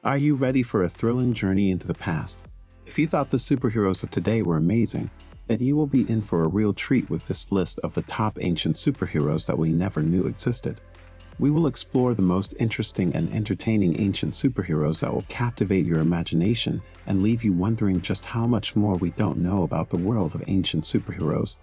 Are you ready for a thrilling journey into the past? If you thought the superheroes of today were amazing, then you will be in for a real treat with this list of the top ancient superheroes that we never knew existed. We will explore the most interesting and entertaining ancient superheroes that will captivate your imagination and leave you wondering just how much more we don't know about the world of ancient superheroes.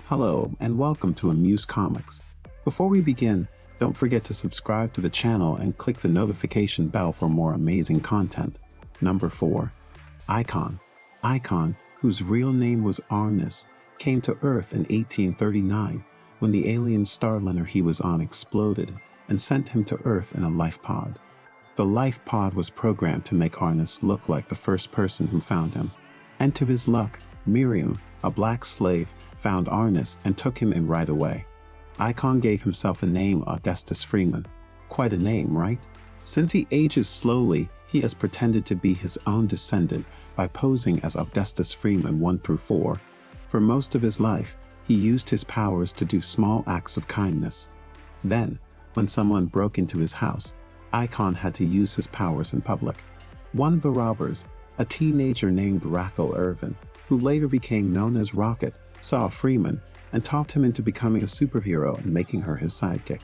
Hello, and welcome to Amuse Comics. Before we begin, don't forget to subscribe to the channel and click the notification bell for more amazing content. Number 4. Icon. Icon, whose real name was Arnis, came to Earth in 1839 when the alien starliner he was on exploded and sent him to Earth in a life pod. The life pod was programmed to make Arnis look like the first person who found him. And to his luck, Miriam, a black slave, found Arnis and took him in right away. Icon gave himself a name, Augustus Freeman. Quite a name, right? Since he ages slowly, he has pretended to be his own descendant by posing as Augustus Freeman 1 through 4. For most of his life, he used his powers to do small acts of kindness. Then, when someone broke into his house, Icon had to use his powers in public. One of the robbers, a teenager named Rachel Irvin, who later became known as Rocket, saw Freeman and talked him into becoming a superhero and making her his sidekick.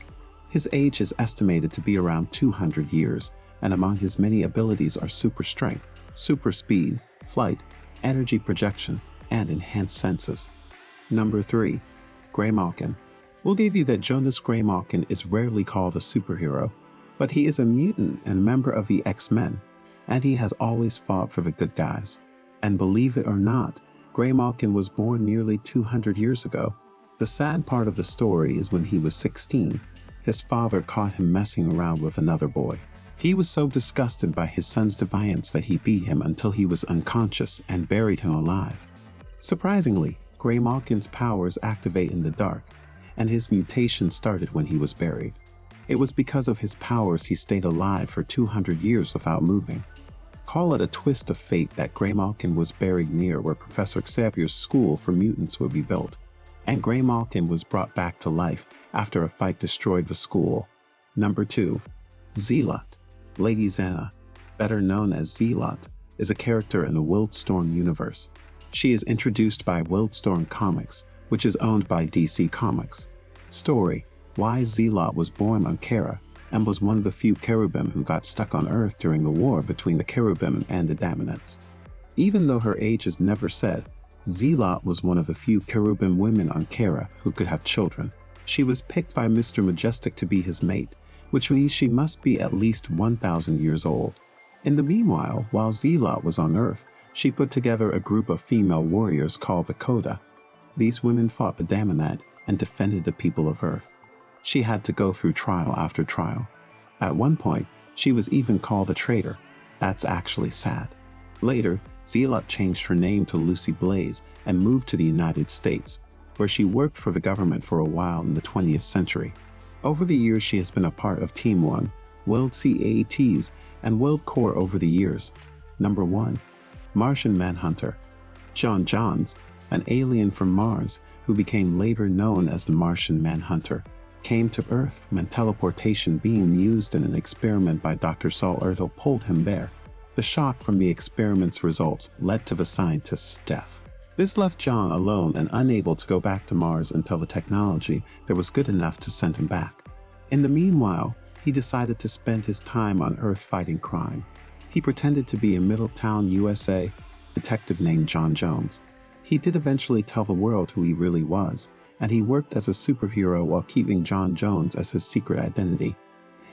His age is estimated to be around 200 years, and among his many abilities are super strength, super speed, flight, energy projection, and enhanced senses. Number 3. Graymalkin. We'll give you that Jonas Graymalkin is rarely called a superhero, but he is a mutant and member of the X-Men, and he has always fought for the good guys. And believe it or not, Graymalkin was born nearly 200 years ago. The sad part of the story is when he was 16, his father caught him messing around with another boy. He was so disgusted by his son's defiance that he beat him until he was unconscious and buried him alive. Surprisingly, Graymalkin's powers activate in the dark, and his mutation started when he was buried. It was because of his powers he stayed alive for 200 years without moving. Call it a twist of fate that Graymalkin was buried near where Professor Xavier's school for mutants would be built, and Graymalkin was brought back to life after a fight destroyed the school. Number 2. Zealot. Lady Xana, better known as Zealot, is a character in the Wildstorm universe. She is introduced by Wildstorm Comics, which is owned by DC Comics. Story: why Zealot was born on Kara and was one of the few cherubim who got stuck on Earth during the war between the cherubim and the Damanites. Even though her age is never said, Zealot was one of the few cherubim women on Kara who could have children. She was picked by Mr. Majestic to be his mate, which means she must be at least 1,000 years old. In the meanwhile, while Zealot was on Earth, she put together a group of female warriors called the Coda. These women fought the Damanite and defended the people of Earth. She had to go through trial after trial. At one point, she was even called a traitor. That's actually sad. Later, Zealot changed her name to Lucy Blaze and moved to the United States, where she worked for the government for a while in the 20th century. Over the years, she has been a part of Team One, World CAATs, and World Corps over the years. Number 1. Martian Manhunter. John Johns, an alien from Mars who became later known as the Martian Manhunter, came to Earth when teleportation being used in an experiment by Dr. Saul Ertl pulled him there. The shock from the experiment's results led to the scientist's death. This left John alone and unable to go back to Mars until the technology there was good enough to send him back. In the meanwhile, he decided to spend his time on Earth fighting crime. He pretended to be a Middletown, USA detective named John Jones. He did eventually tell the world who he really was, and he worked as a superhero while keeping John Jones as his secret identity.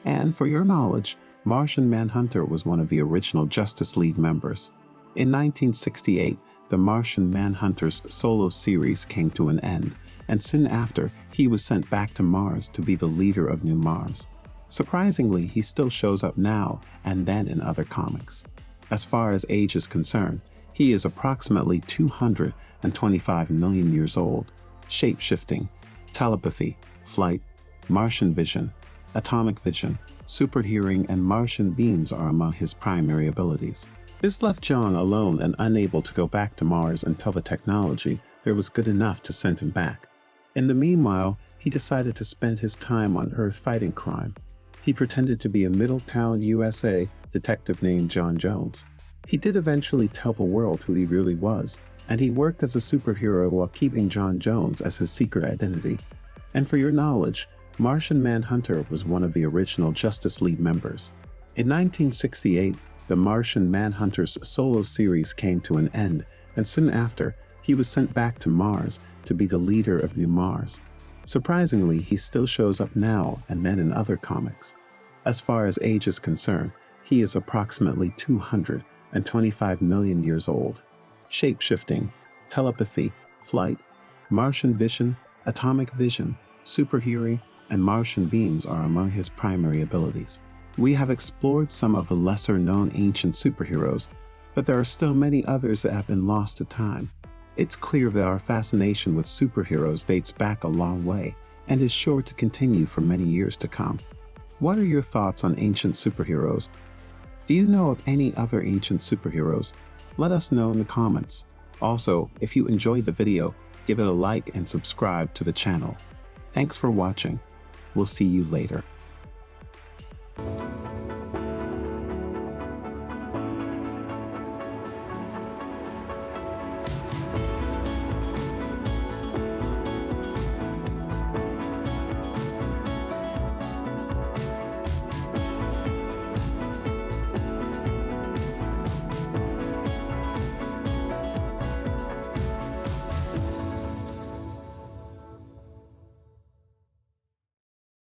And for your knowledge, Martian Manhunter was one of the original Justice League members. In 1968, the Martian Manhunter's solo series came to an end, and soon after, he was sent back to Mars to be the leader of New Mars. Surprisingly, he still shows up now and then in other comics. As far as age is concerned, he is approximately 225 million years old. Shape-shifting, telepathy, flight, Martian vision, atomic vision, super hearing, and Martian beams are among his primary abilities. This left John alone and unable to go back to Mars until the technology there was good enough to send him back. In the meanwhile, he decided to spend his time on Earth fighting crime. He pretended to be a Middletown, USA detective named John Jones. He did eventually tell the world who he really was, and he worked as a superhero while keeping John Jones as his secret identity. And for your knowledge, Martian Manhunter was one of the original Justice League members. In 1968, the Martian Manhunter's solo series came to an end, and soon after, he was sent back to Mars to be the leader of New Mars. Surprisingly, he still shows up now and then in other comics. As far as age is concerned, he is approximately 225 million years old. Shape-shifting, telepathy, flight, Martian vision, atomic vision, superhearing, and Martian beams are among his primary abilities. We have explored some of the lesser-known ancient superheroes, but there are still many others that have been lost to time. It's clear that our fascination with superheroes dates back a long way and is sure to continue for many years to come. What are your thoughts on ancient superheroes? Do you know of any other ancient superheroes? Let us know in the comments. Also, if you enjoyed the video, give it a like and subscribe to the channel. Thanks for watching. We'll see you later.